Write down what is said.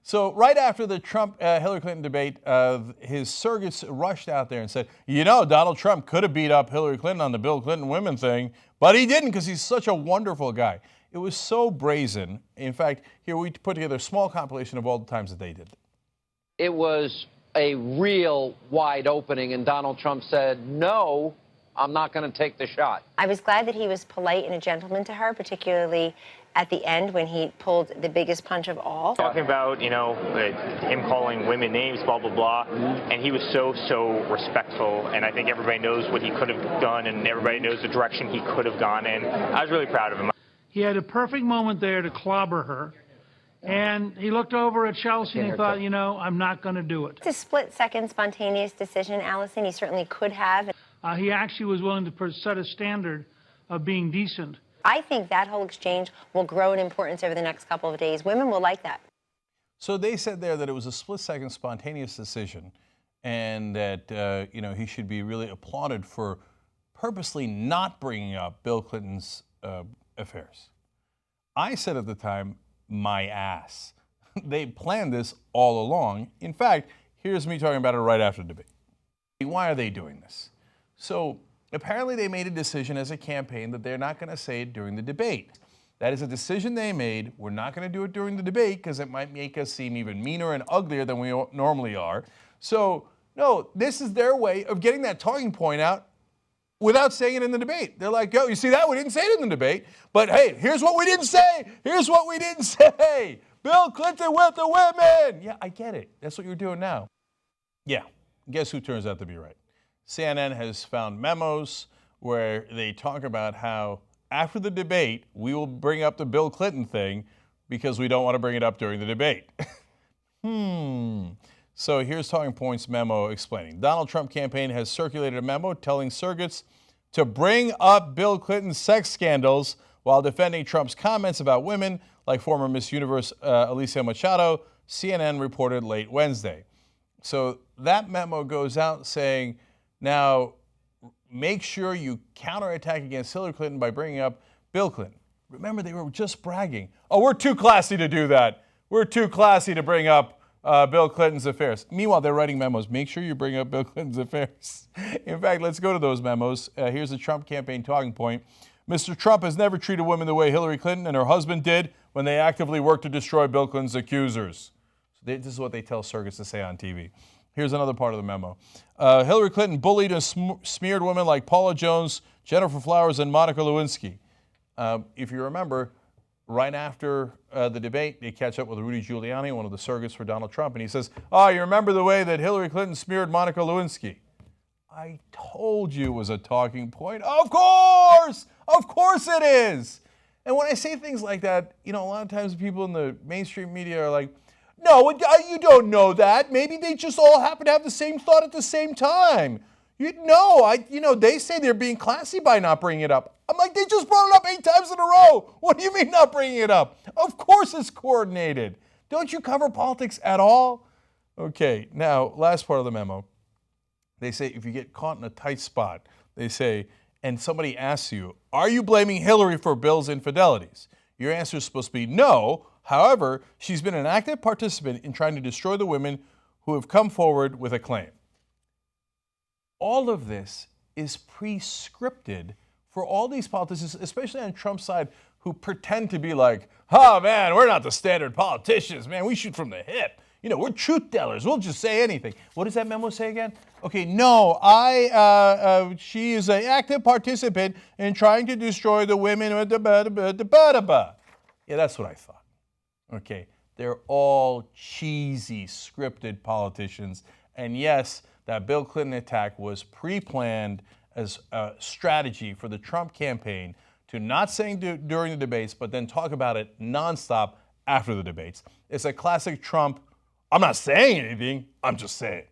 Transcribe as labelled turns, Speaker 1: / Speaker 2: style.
Speaker 1: So right after the Trump-Hillary Clinton debate, his surrogates rushed out there and said, you know, Donald Trump could have beat up Hillary Clinton on the Bill Clinton women thing, but he didn't because he's such a wonderful guy. It was so brazen. In fact, here we put together a small compilation of all the times that they did it.
Speaker 2: It was a real wide opening, and Donald Trump said, no, I'm not going to take the shot.
Speaker 3: I was glad that he was polite and a gentleman to her, particularly at the end when he pulled the biggest punch of all.
Speaker 4: Talking about, you know, him calling women names, blah, blah, blah, and he was so respectful, and I think everybody knows what he could have done, and everybody knows the direction he could have gone in. I was really proud of him.
Speaker 5: He had a perfect moment there to clobber her, and he looked over at Chelsea and he thought, you know, I'm not going to do it.
Speaker 3: It's a split-second spontaneous decision, Allison. He certainly could have.
Speaker 5: He actually was willing to set a standard of being decent.
Speaker 3: I think that whole exchange will grow in importance over the next couple of days. Women will like that.
Speaker 1: So they said there that it was a split-second spontaneous decision and that, you know, he should be really applauded for purposely not bringing up Bill Clinton's affairs. I said at the time, my ass. They planned this all along. In fact, here's me talking about it right after the debate. Why are they doing this? So apparently they made a decision as a campaign that they're not going to say it during the debate. That is a decision they made. We're not going to do it during the debate because it might make us seem even meaner and uglier than we normally are. So, no, this is their way of getting that talking point out without saying it in the debate. They're like, yo, you see that? We didn't say it in the debate. But hey, here's what we didn't say. Here's what we didn't say. Bill Clinton with the women. Yeah, I get it. That's what you're doing now. Yeah, guess who turns out to be right? CNN has found memos where they talk about how after the debate, we will bring up the Bill Clinton thing because we don't want to bring it up during the debate. So here's Talking Points memo explaining. Donald Trump campaign has circulated a memo telling surrogates to bring up Bill Clinton's sex scandals while defending Trump's comments about women, like former Miss Universe Alicia Machado, CNN reported late Wednesday. So that memo goes out saying, now, make sure you counterattack against Hillary Clinton by bringing up Bill Clinton. Remember, they were just bragging. Oh, we're too classy to do that. We're too classy to bring up Bill Clinton's affairs. Meanwhile, they're writing memos. Make sure you bring up Bill Clinton's affairs. In fact, let's go to those memos. Here's the Trump campaign talking point. Mr. Trump has never treated women the way Hillary Clinton and her husband did when they actively worked to destroy Bill Clinton's accusers. So this is what they tell surrogates to say on TV. Here's another part of the memo. Hillary Clinton bullied and smeared women like Paula Jones, Gennifer Flowers, and Monica Lewinsky. If you remember, right after the debate, they catch up with Rudy Giuliani, one of the surrogates for Donald Trump, and he says, oh, you remember the way that Hillary Clinton smeared Monica Lewinsky? I told you it was a talking point. Of course it is. And when I say things like that, you know, a lot of times people in the mainstream media are like, no, you don't know that. Maybe they just all happen to have the same thought at the same time. They say they're being classy by not bringing it up. I'm like, they just brought it up 8 times in a row. What do you mean not bringing it up? Of course it's coordinated. Don't you cover politics at all? Okay, now, last part of the memo. They say if you get caught in a tight spot, they say, and somebody asks you, are you blaming Hillary for Bill's infidelities? Your answer is supposed to be no. However, she's been an active participant in trying to destroy the women who have come forward with a claim. All of this is pre-scripted for all these politicians, especially on Trump's side, who pretend to be like, oh man, we're not the standard politicians, man, we shoot from the hip. You know, we're truth tellers, we'll just say anything. What does that memo say again? Okay, no, she is an active participant in trying to destroy the women. Yeah, that's what I thought. Okay, they're all cheesy, scripted politicians. And yes, that Bill Clinton attack was pre-planned as a strategy for the Trump campaign to not saying during the debates, but then talk about it nonstop after the debates. It's a classic Trump, I'm not saying anything, I'm just saying.